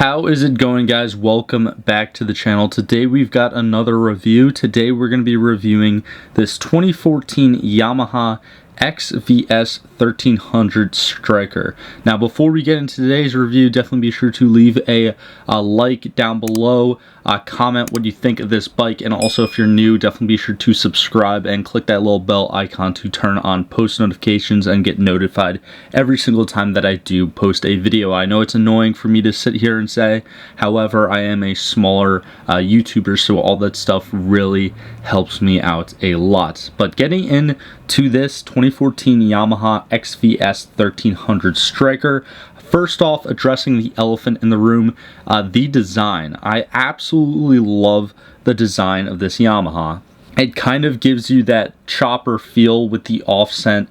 How is it going, guys? Welcome back to the channel. Today we've got another review. Today we're going to be reviewing this 2014 Yamaha XVS1300 Stryker. Now, before we get into today's review, definitely be sure to leave a like down below, comment what you think of this bike, and also if you're new, definitely be sure to subscribe and click that little bell icon to turn on post notifications and get notified every single time that I do post a video. I know it's annoying for me to sit here and say, however, I am a smaller YouTuber, so all that stuff really helps me out a lot. But getting into this 2014 Yamaha XVS1300 Stryker, first off, addressing the elephant in the room, the design. I absolutely love the design of this Yamaha. It kind of gives you that chopper feel with the offset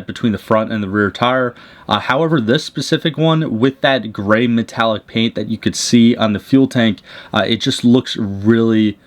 between the front and the rear tire. However, this specific one, with that gray metallic paint that you could see on the fuel tank, it just looks really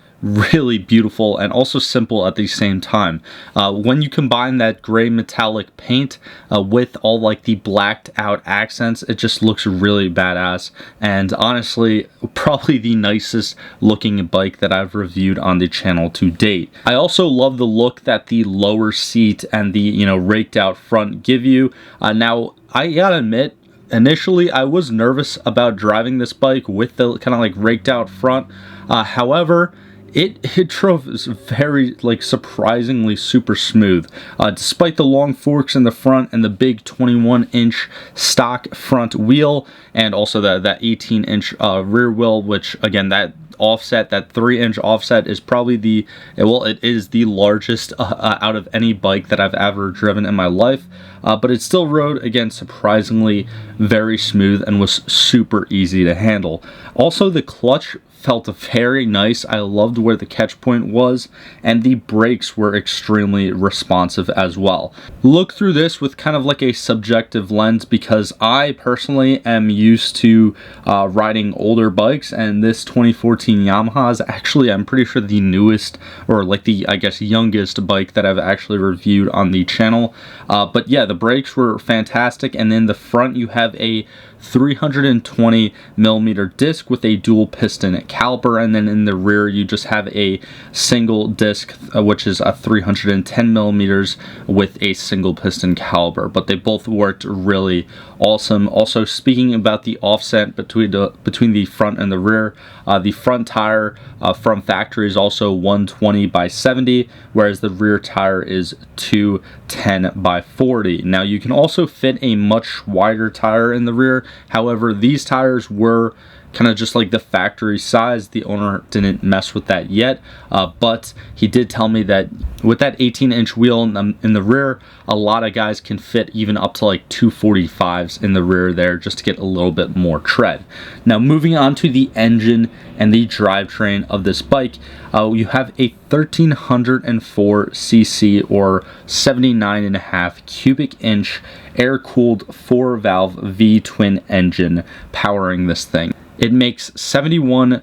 beautiful and also simple at the same time. When you combine that gray metallic paint with all like the blacked out accents, it just looks really badass, and honestly probably the nicest looking bike that I've reviewed on the channel to date. I also love the look that the lower seat and the raked out front give you. Now I gotta admit, initially I was nervous about driving this bike with the kind of like raked out front. However, it drove very, surprisingly super smooth. Despite the long forks in the front and the big 21-inch stock front wheel, and also that 18-inch rear wheel, which again, that 3-inch offset is probably it is the largest out of any bike that I've ever driven in my life. But it still rode, again, surprisingly very smooth and was super easy to handle. Also, the clutch felt very nice. I loved where the catch point was, and the brakes were extremely responsive as well. Look through this with kind of like a subjective lens, because I personally am used to riding older bikes, and this 2014 Yamaha is actually, I'm pretty sure, the newest, or like the, I guess, youngest bike that I've actually reviewed on the channel. But yeah, the brakes were fantastic, and in the front you have a 320 millimeter disc with a dual piston caliper, and then in the rear you just have a single disc, which is a 310 millimeters with a single piston caliper. But they both worked really awesome. Also, speaking about the offset between the front and the rear, the front tire from factory is also 120 by 70, whereas the rear tire is 210 by 40. Now you can also fit a much wider tire in the rear. However, these tires were kind of just like the factory size. The owner didn't mess with that yet, but he did tell me that with that 18-inch wheel in the rear, a lot of guys can fit even up to like 245s in the rear there, just to get a little bit more tread. Now, moving on to the engine and the drivetrain of this bike, you have a 1304 cc or 79.5 cubic inch air-cooled 4-valve V-twin engine powering this thing. It makes 71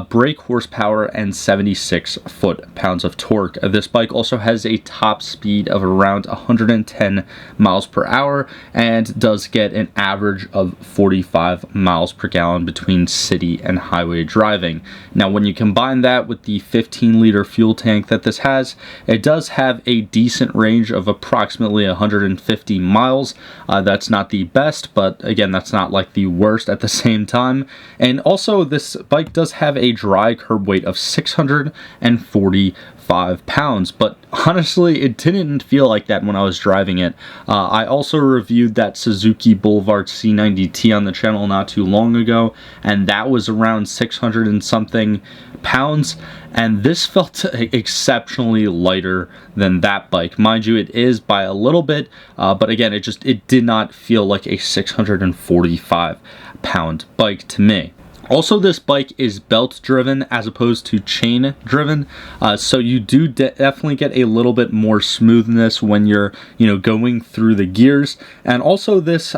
brake horsepower and 76 foot-pounds of torque. This bike also has a top speed of around 110 miles per hour and does get an average of 45 miles per gallon between city and highway driving. Now, when you combine that with the 15-liter fuel tank that this has, it does have a decent range of approximately 150 miles. That's not the best, but again, that's not like the worst at the same time. And also, this bike does have a dry curb weight of 645 pounds, but honestly it didn't feel like that when I was driving it. I also reviewed that Suzuki Boulevard C90T on the channel not too long ago, and that was around 600 and something pounds, and this felt exceptionally lighter than that bike. Mind you, it is by a little bit, but again, it did not feel like a 645 pound bike to me. Also, this bike is belt driven as opposed to chain driven, so you do definitely get a little bit more smoothness when you're going through the gears. And also, this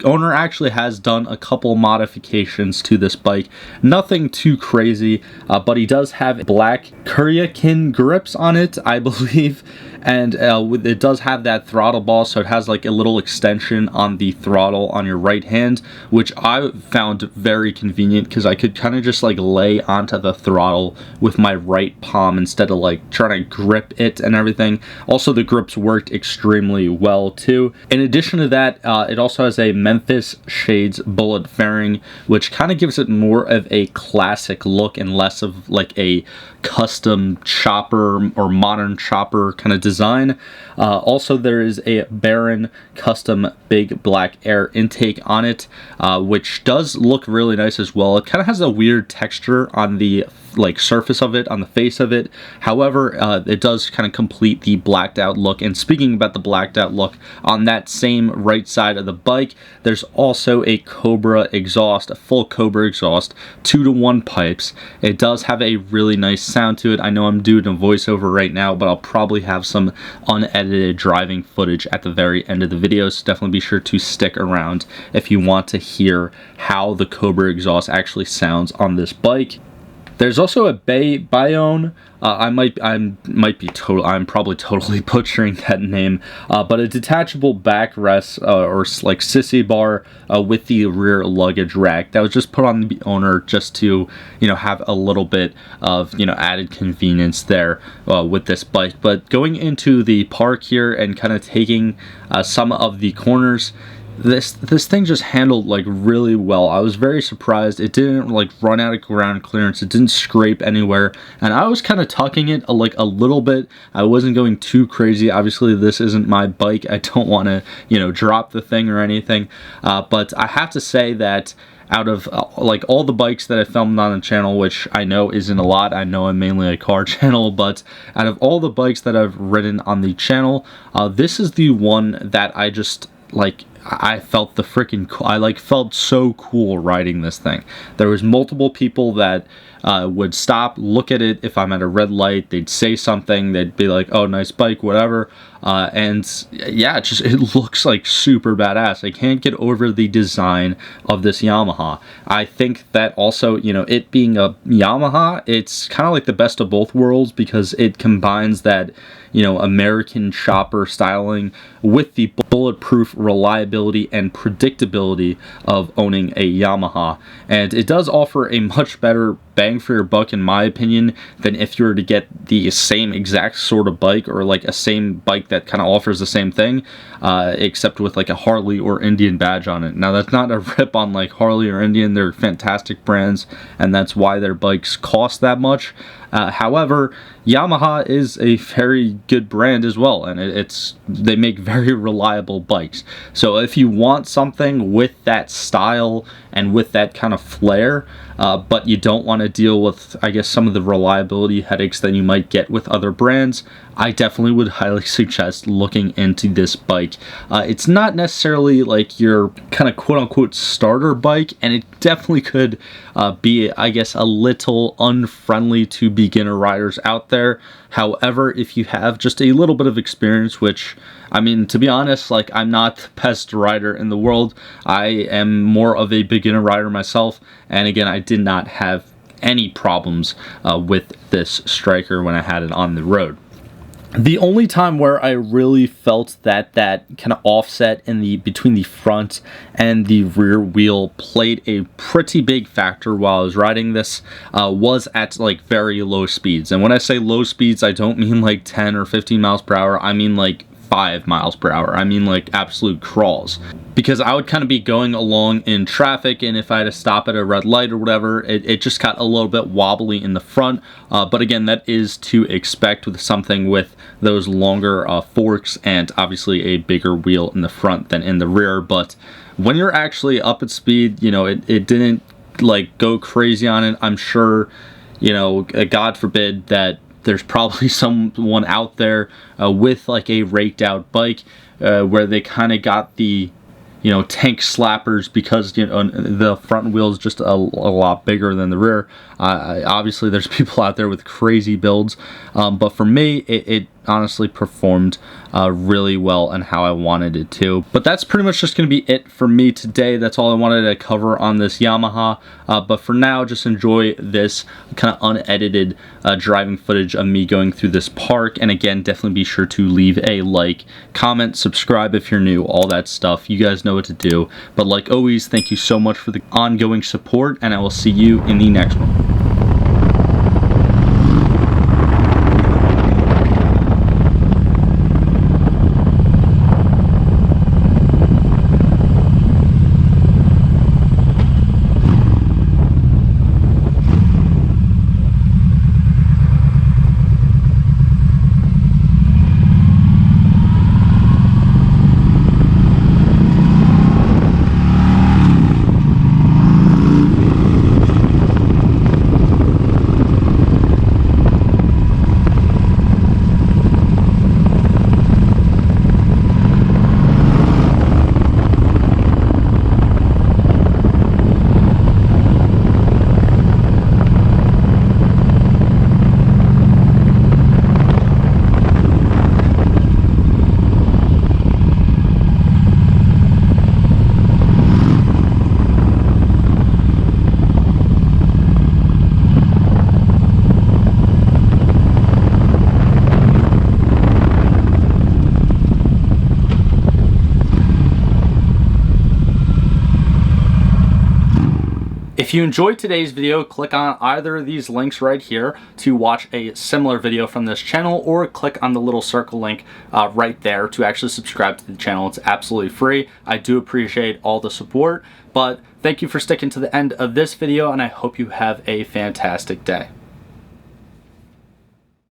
owner actually has done a couple modifications to this bike. Nothing too crazy, but he does have black Kuryakin grips on it, I believe, and it does have that throttle ball, so it has like a little extension on the throttle on your right hand, which I found very convenient because I could kind of just like lay onto the throttle with my right palm instead of like trying to grip it and everything. Also, the grips worked extremely well too. In addition to that, it also has a Memphis Shades bullet fairing, which kind of gives it more of a classic look and less of like a custom chopper or modern chopper kind of design. Also, there is a Baron custom big black air intake on it, which does look really nice as well. It kind of has a weird texture on the like surface of it, on the face of it. However, it does kind of complete the blacked out look. And speaking about the blacked out look, on that same right side of the bike, there's also a Cobra exhaust, a full Cobra exhaust, 2-to-1 pipes. It does have a really nice sound to it. I know I'm doing a voiceover right now, but I'll probably have some unedited driving footage at the very end of the video, so definitely be sure to stick around if you want to hear how the Cobra exhaust actually sounds on this bike. There's also a Bayonne. I'm probably totally butchering that name, but a detachable backrest or like sissy bar with the rear luggage rack that was just put on the owner just to, you know, have a little bit of, you know, added convenience there with this bike. But going into the park here and kind of taking some of the corners, this thing just handled like really well. I was very surprised. It didn't like run out of ground clearance. It didn't scrape anywhere, and I was kind of tucking it like a little bit. I wasn't going too crazy. Obviously, this isn't my bike. I don't want to, you know, drop the thing or anything. But I have to say that out of like all the bikes that I filmed on the channel, which I know isn't a lot, I know I'm mainly a car channel, but out of all the bikes that I've ridden on the channel, this is the one that I just like. I felt the freaking cool. I like felt so cool riding this thing. There was multiple people that would stop, look at it if I'm at a red light. They'd say something. They'd be like, "Oh, nice bike," whatever. And yeah, it looks like super badass. I can't get over the design of this Yamaha. I think that also, you know, it being a Yamaha, it's kind of like the best of both worlds because it combines that, you know, American chopper styling with the bulletproof reliability and predictability of owning a Yamaha. And it does offer a much better bang for your buck, in my opinion, than if you were to get the same exact sort of bike or like a same bike that kind of offers the same thing, except with like a Harley or Indian badge on it. Now, that's not a rip on like Harley or Indian. They're fantastic brands, and that's why their bikes cost that much. However, Yamaha is a very good brand as well, and they make very reliable bikes. So if you want something with that style and with that kind of flair, but you don't want to deal with, I guess, some of the reliability headaches that you might get with other brands, I definitely would highly suggest looking into this bike. It's not necessarily like your kind of quote-unquote starter bike, and it definitely could be, I guess, a little unfriendly to beginner riders out there. However, if you have just a little bit of experience, which, I mean, to be honest, like, I'm not the best rider in the world. I am more of a beginner rider myself, and again, I did not have any problems with this Stryker when I had it on the road. The only time where I really felt that kind of offset in between the front and the rear wheel played a pretty big factor while I was riding this was at like very low speeds. And when I say low speeds, I don't mean like 10 or 15 miles per hour. I mean like 5 miles per hour. I mean like absolute crawls. Because I would kind of be going along in traffic, and if I had to stop at a red light or whatever, it just got a little bit wobbly in the front. But again, that is to expect with something with those longer forks and obviously a bigger wheel in the front than in the rear. But when you're actually up at speed, you know, it didn't like go crazy on it. I'm sure, you know, God forbid that there's probably someone out there with like a raked out bike where they kind of got the, you know, tank slappers because, you know, the front wheel is just a lot bigger than the rear. Obviously, there's people out there with crazy builds, but for me, it honestly performed really well and how I wanted it to. But that's pretty much just going to be it for me today. That's all I wanted to cover on this Yamaha. But for now, just enjoy this kind of unedited driving footage of me going through this park. And again, definitely be sure to leave a like, comment, subscribe if you're new, all that stuff. You guys know what to do. But like always, thank you so much for the ongoing support, and I will see you in the next one. If you enjoyed today's video, click on either of these links right here to watch a similar video from this channel, or click on the little circle link right there to actually subscribe to the channel. It's absolutely free. I do appreciate all the support, but thank you for sticking to the end of this video, and I hope you have a fantastic day.